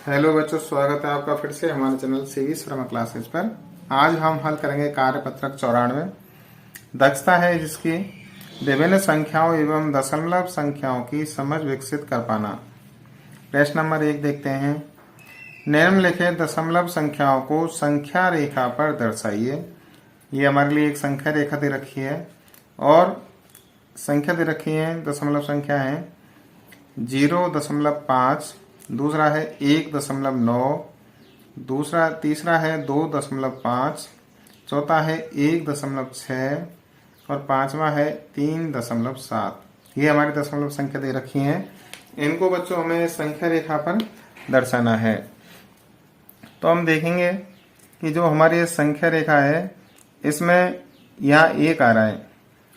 Hello बच्चों, स्वागत है आपका फिर से हमारे चैनल सीवी शर्मा क्लासेस पर। आज हम हल करेंगे कार्यपत्रक 94। दक्षता है जिसकी विभिन्न संख्याओं एवं दशमलव संख्याओं की समझ विकसित कर पाना। प्रश्न नंबर 1 देखते हैं। निम्नलिखित दशमलव संख्याओं को संख्या रेखा पर दर्शाइए। ये हमारे लिए एक संख्या रेखा दे रखी है और संख्या दे रखी है, दशमलव संख्या है 0.5, दूसरा है 1.9, तीसरा है 2.5, चौथा है 1.6 और पांचवा है 3.7। ये हमारी दशमलव संख्या दे रखी है। इनको बच्चों हमें संख्या रेखा पर दर्शाना है। तो हम देखेंगे कि जो हमारी संख्या रेखा है इसमें यहाँ 1 आ रहा है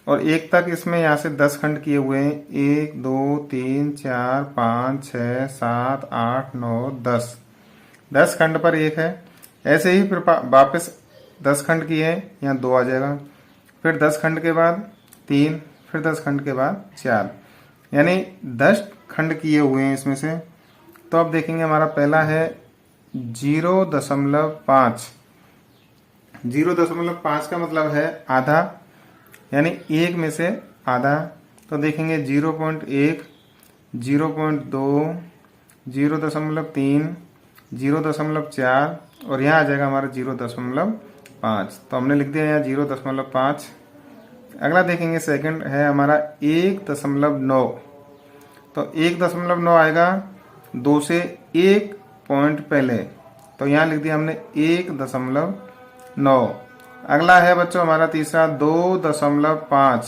और 1 तक इसमें यहाँ से 10 खंड किए हुए हैं। 1 2 3 4 5 6 7 8 9 10 खंड पर 1 है। ऐसे ही फिर वापस 10 खंड किए हैं, यहाँ 2 आ जाएगा। फिर 10 खंड के बाद 3, फिर 10 खंड के बाद 4, यानी 10 खंड किए हुए हैं इसमें से। तो अब देखेंगे हमारा पहला है 0.5। 0.5 का मतलब है आधा, यानी 1 में से आधा। तो देखेंगे 0.1, 0.2, 0.3, 0.4 और यहाँ आ जाएगा हमारा 0.5। तो हमने लिख दिया यहाँ 0.5। अगला देखेंगे सेकंड है हमारा 1.9। तो 1.9 आएगा 2 से 1 पॉइंट पहले, तो यहाँ लिख दिया हमने 1.9। अगला है बच्चों हमारा तीसरा 2.5।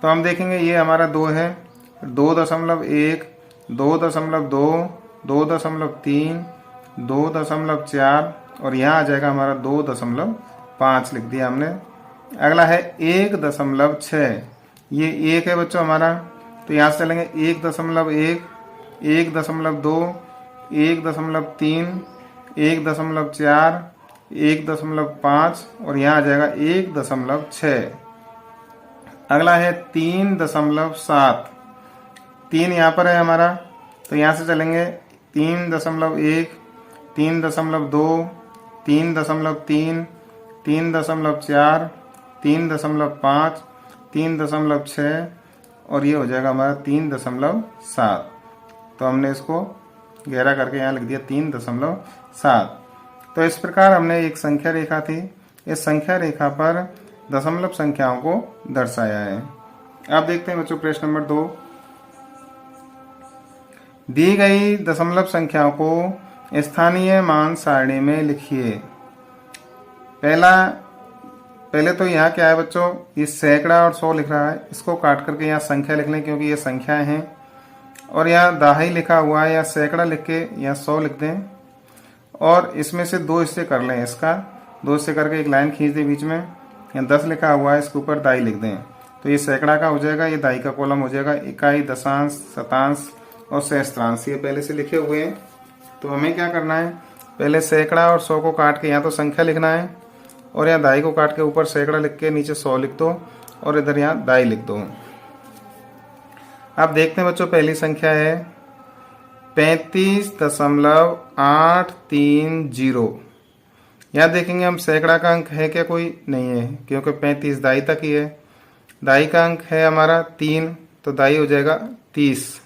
तो हम देखेंगे ये हमारा 2 है, 2.1, 2.2, 2.3, 2.4 और यहाँ आ जाएगा हमारा 2.5 लिख दिया हमने। अगला है 1.6। ये 1 है बच्चों हमारा, तो यहाँ से चलेंगे 1.1, 1.2, 1.3, 1.4, 1.5 और यहाँ आ जाएगा 1.6। अगला है 3.7। 3 यहाँ पर है हमारा, तो यहाँ से चलेंगे 3.1, 3.2, 3.3, 3.4, 3.5, 3.6 और ये हो जाएगा हमारा 3.7। तो हमने इसको गहरा करके यहाँ लिख दिया 3.7। तो इस प्रकार हमने एक संख्या रेखा थी, इस संख्या रेखा पर दशमलव संख्याओं को दर्शाया है। अब देखते हैं बच्चों प्रश्न नंबर 2। दी गई दशमलव संख्याओं को स्थानीय मान सारणी में लिखिए। पहले तो यहाँ क्या है बच्चों, ये सैकड़ा और 100 लिख रहा है, इसको काट करके यहाँ संख्या लिख लें क्योंकि ये संख्याएं हैं। और यहाँ दहाई लिखा हुआ है, या सैकड़ा लिख के यहाँ 100 लिख दें और इसमें से 2 हिस्से कर लें। इसका 2 हिस्से करके एक लाइन खींच दें बीच में। यहाँ 10 लिखा हुआ है, इसके ऊपर दाई लिख दें, तो ये सैकड़ा का हो जाएगा, ये दाई का कॉलम हो जाएगा। इकाई, दशांश, शतांश और सहस्त्रांश ये पहले से लिखे हुए हैं। तो हमें क्या करना है, पहले सैकड़ा और 100 को काट के यहाँ तो संख्या लिखना है और यहाँ दाई को काट के ऊपर सैकड़ा लिख के नीचे 100 लिख दो और इधर यहाँ दाई लिख दो। अब देखते हैं बच्चों, पहली संख्या है 35.830। यहाँ देखेंगे हम सैकड़ा का अंक है क्या, कोई नहीं है क्योंकि 35 दाई तक ही है। दाई का अंक है हमारा 3, तो दाई हो जाएगा 30।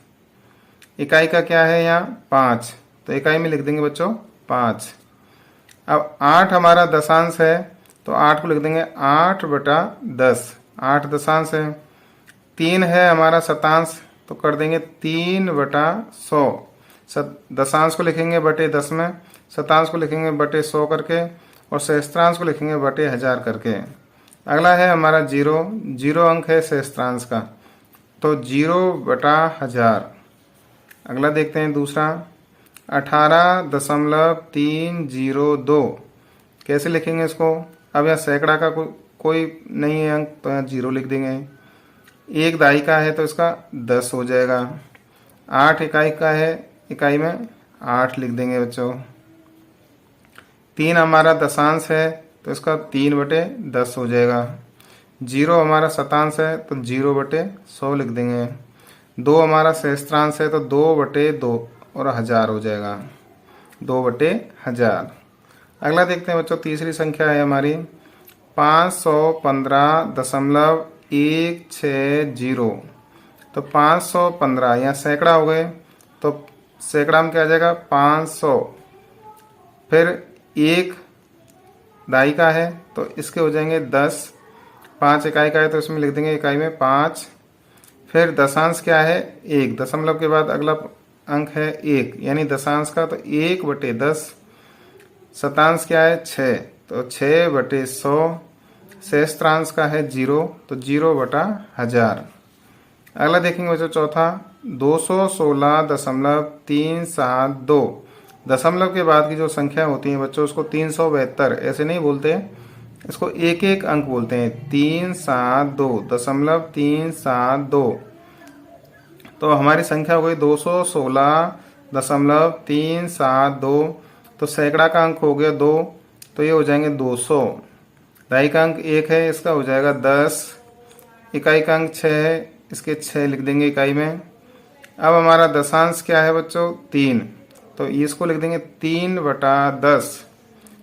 इकाई का क्या है यहाँ 5, तो इकाई में लिख देंगे बच्चों 5। अब 8 हमारा दशांश है, तो 8 को लिख देंगे 8/10। 8 दशांश है। 3 है हमारा शतांश, तो कर देंगे 3/100। दशांश को लिखेंगे बटे 10 में, शतांश को लिखेंगे बटे 100 करके और सहस्त्रांश को लिखेंगे बटे 1000 करके। अगला है हमारा 0 अंक है सहस्त्रांश का, तो 0/1000। अगला देखते हैं दूसरा 18.302। कैसे लिखेंगे इसको, अब यहाँ सैकड़ा का कोई नहीं है अंक, तो यहाँ 0 लिख देंगे। 1 दाई का है तो इसका 10 हो जाएगा। 8 इकाई का है, इकाई में 8 लिख देंगे बच्चों। 3 हमारा दशांश है, तो इसका 3/10 हो जाएगा। 0 हमारा शतांश है तो 0/100 लिख देंगे। 2 हमारा सहस्त्रांश है तो 2/2 और 1000 हो जाएगा। 2/1000। अगला देखते हैं बच्चों, तीसरी संख्या है हमारी 515.160। तो 515 यहाँ सैकड़ा हो गए, तो सैकड़ा में क्या आ जाएगा 500, फिर एक दाई का है तो इसके हो जाएंगे 10, 5 इकाई का है तो इसमें लिख देंगे इकाई में 5, फिर दशांश क्या है 1, दशमलव के बाद अगला अंक है 1 यानी दशांश का, तो 1/10, शतांश क्या है 6 तो 6/100, सहस्त्रांश का है 0 तो 0/1000। अगला देखेंगे बच्चों चौथा 216.372। दशमलव के बाद की जो संख्या होती है बच्चों उसको 372 ऐसे नहीं बोलते, इसको एक एक अंक बोलते हैं, 372.372। तो हमारी संख्या हो गई 216.372। तो सैकड़ा का अंक हो गया 2, तो ये हो जाएंगे 200। दाई का अंक 1 है, इसका हो जाएगा 10। इकाई का अंक 6 है, इसके 6 लिख देंगे इकाई में। अब हमारा दशांश क्या है बच्चों 3, तो इसको लिख देंगे 3/10।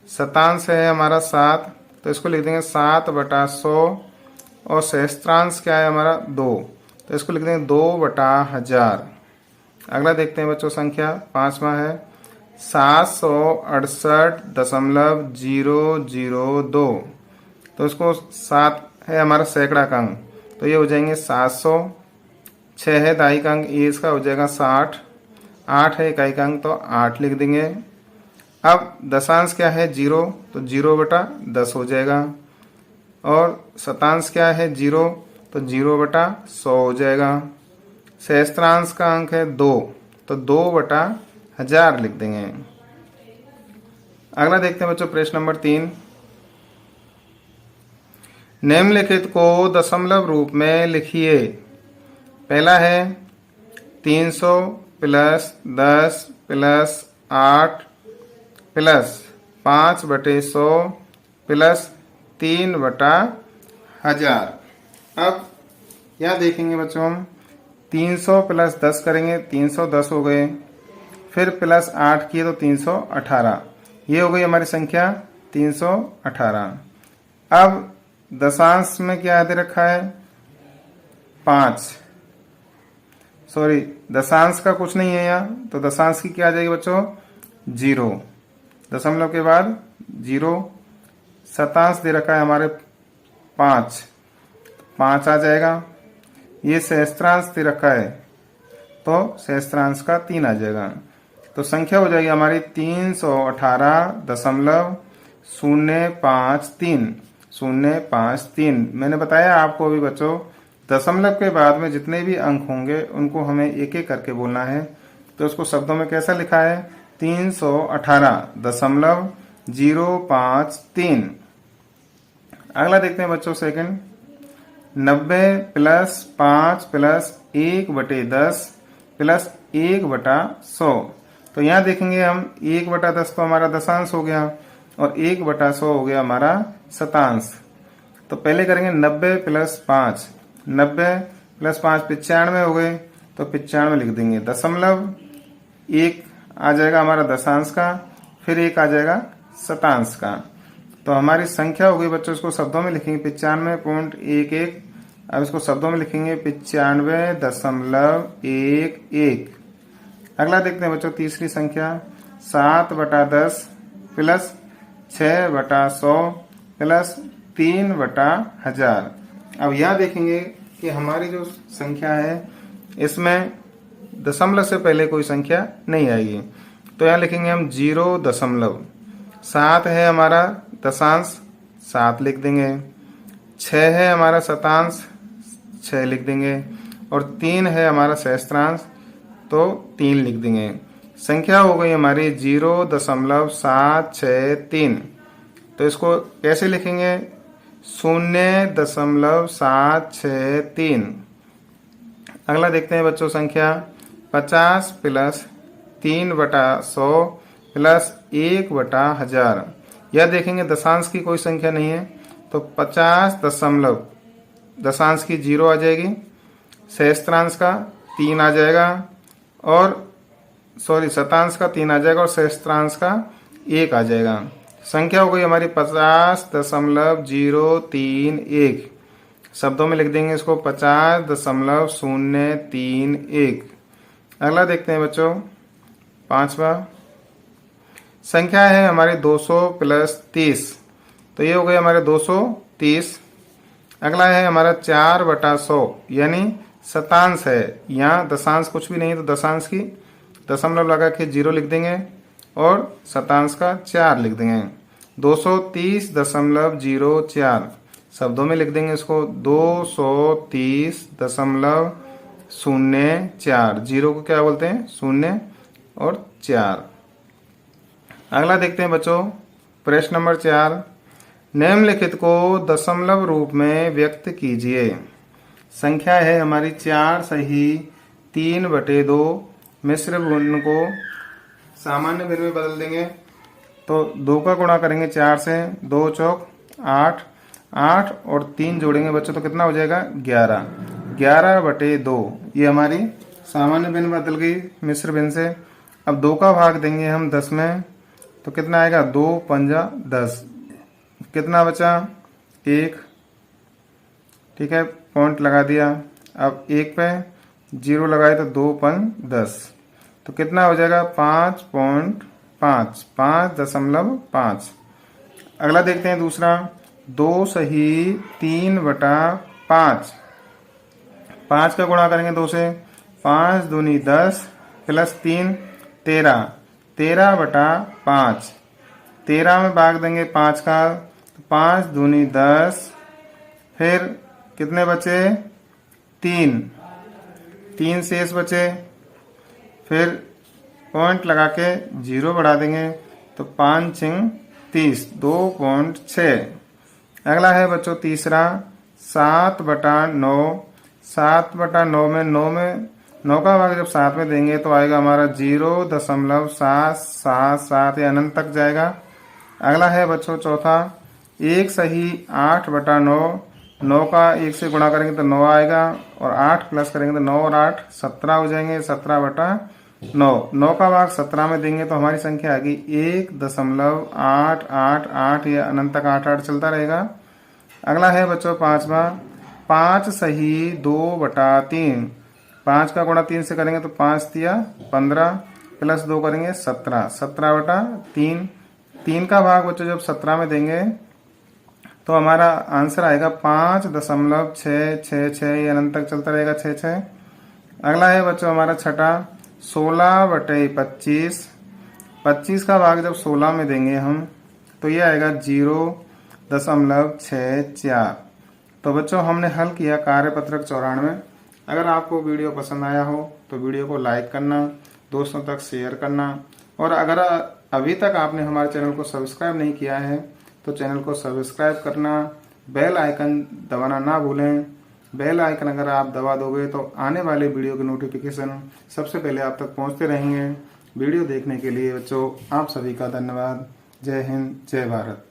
शतांश है हमारा 7, तो इसको लिख देंगे 7/100। और सहस्त्रांश क्या है हमारा 2, तो इसको लिख देंगे 2/1000। अगला देखते हैं बच्चों संख्या पांचवा है 768.002। तो इसको 7 है हमारा सैकड़ा का अंक, तो ये हो जाएंगे 700। 6 है दाई का अंक, ये इसका हो जाएगा 60। 8 है इकाई का अंक, तो 8 लिख देंगे। अब दशांश क्या है 0, तो 0/10 हो जाएगा। और शतांश क्या है 0, तो 0/100 हो जाएगा। सहस्त्रांश का अंक है 2, तो 2/1000 लिख देंगे। अगला देखते हैं बच्चों प्रश्न नंबर 3। निम्नलिखित को दशमलव रूप में लिखिए। पहला है 300 + 10 + 8 + 5/100 + 3/1000। अब यहाँ देखेंगे बच्चों हम 300 + 10 करेंगे, 310 हो गए, फिर +8 किए तो 318, ये हो गई हमारी संख्या 318। अब दशांश में क्या दे रखा है 5, सॉरी दशांश का कुछ नहीं है यहाँ, तो दशांश की क्या आ जाएगी बच्चों 0, दशमलव के बाद 0। शतांश दे रखा है हमारे 5, 5 आ जाएगा। ये सहस्त्रांश दे रखा है तो सहस्त्रांश का 3 आ जाएगा। तो संख्या हो जाएगी हमारी 318.053। मैंने बताया आपको अभी बच्चों दशमलव के बाद में जितने भी अंक होंगे उनको हमें एक एक करके बोलना है। तो उसको शब्दों में कैसा लिखा है 318.053। अगला देखते हैं बच्चों सेकंड 90 + 5 + 1/10 + 1/100। तो यहाँ देखेंगे हम 1/10 तो हमारा दशांश हो गया और 1/100 हो गया हमारा शतांश। तो पहले करेंगे 90 + 5, 90 + 5 95 हो गए, तो 95 लिख देंगे। दशमलव 1 आ जाएगा हमारा दशांश का, फिर 1 आ जाएगा शतांश का। तो हमारी संख्या हो गई बच्चों, इसको शब्दों में लिखेंगे 95.11। अब इसको शब्दों में लिखेंगे 95.11। अगला देखते हैं बच्चों तीसरी संख्या 7/10 + 6/100 + 3/1000। अब यहाँ देखेंगे कि हमारी जो संख्या है इसमें दशमलव से पहले कोई संख्या नहीं आएगी, तो यहाँ लिखेंगे हम 0. 7 है हमारा दशांश, 7 लिख देंगे। 6 है हमारा शतांश, 6 लिख देंगे। और 3 है हमारा सहस्त्रांश, तो 3 लिख देंगे। संख्या हो गई हमारी 0.763। तो इसको कैसे लिखेंगे 0.763। अगला देखते हैं बच्चों संख्या 50 + 3/100 + 1/1000। यह देखेंगे दशांश की कोई संख्या नहीं है, तो 50 दशमलव दशांश की 0 आ जाएगी, सहस्त्रांश का 3 आ जाएगा और सॉरी शतांश का 3 आ जाएगा और सहस्त्रांश का 1 आ जाएगा। संख्या हो गई हमारी 50.031। शब्दों में लिख देंगे इसको 50.031। अगला देखते हैं बच्चों, 5वां संख्या है हमारी 200 + 30, तो ये हो गए हमारे 230। अगला है हमारा 4/100 यानी शतांश है, यहाँ दशांश कुछ भी नहीं है तो दशांश की दशमलव लगा के 0 लिख देंगे और शतांश का 4 लिख देंगे। 230.04 शब्दों में लिख देंगे इसको 230.04। 0 को क्या बोलते हैं? 0 और 4। अगला देखते हैं बच्चों, प्रश्न नंबर 4। निम्नलिखित को दशमलव रूप में व्यक्त कीजिए। संख्या है हमारी 4 सही 3/2। मिश्र भिन्न को सामान्य भिन्न में बदल देंगे तो 2 का गुणा करेंगे 4 से, 2 चौक 8, 8 और 3 जोड़ेंगे बच्चों तो कितना हो जाएगा? 11। 11/2 ये हमारी सामान्य भिन्न बदल गई मिश्र भिन्न से। अब 2 का भाग देंगे हम 10 में तो कितना आएगा? 2 पंजा 10। कितना बचा? 1। ठीक है, पॉइंट लगा दिया। अब 1 पे 0 लगाए तो 2 पंज 10, तो कितना हो जाएगा? 5.5, 5.5। अगला देखते हैं दूसरा, 2 सही 3/5। 5 का गुणा करेंगे 2 से, 5 दूनी 10 + 3 13, 13/5। 13 में भाग देंगे 5 का तो 5 दूनी 10, फिर कितने बचे? 3 शेष बचे, फिर पॉइंट लगा के 0 बढ़ा देंगे तो 5 छिंग 30, 2.6। अगला है बच्चों तीसरा, 7/9। 7/9 में 9 का भाग जब 7 में देंगे तो आएगा हमारा 0.777, या अनंत तक जाएगा। अगला है बच्चों चौथा, 1 सही 8/9। 9 का 1 से गुणा करेंगे तो 9 आएगा और 8 प्लस करेंगे तो 9 और 8 17 हो जाएंगे। 17/9। 9 का भाग 17 में देंगे तो हमारी संख्या आ गई 1.888, या अनंत तक 8 चलता रहेगा। अगला है बच्चों पांचवा, 5 सही 2/3। 5 का गुणा 3 से करेंगे तो 5 तिया 15 प्लस 2 करेंगे 17, 17/3। 3 का भाग बच्चों जब 17 में देंगे तो हमारा आंसर आएगा 5.666, ये अनंत तक चलता रहेगा 6। अगला है बच्चों हमारा छठा, 16/25। 25 का भाग जब 16 में देंगे हम तो ये आएगा 0.64। तो बच्चों हमने हल किया कार्यपत्रक 94। अगर आपको वीडियो पसंद आया हो तो वीडियो को लाइक करना, दोस्तों तक शेयर करना, और अगर अभी तक आपने हमारे चैनल को सब्सक्राइब नहीं किया है तो चैनल को सब्सक्राइब करना, बेल आइकन दबाना ना भूलें। बेल आइकन अगर आप दबा दोगे तो आने वाले वीडियो के नोटिफिकेशन सबसे पहले आप तक पहुंचते रहेंगे। वीडियो देखने के लिए बच्चों आप सभी का धन्यवाद। जय हिंद, जय भारत।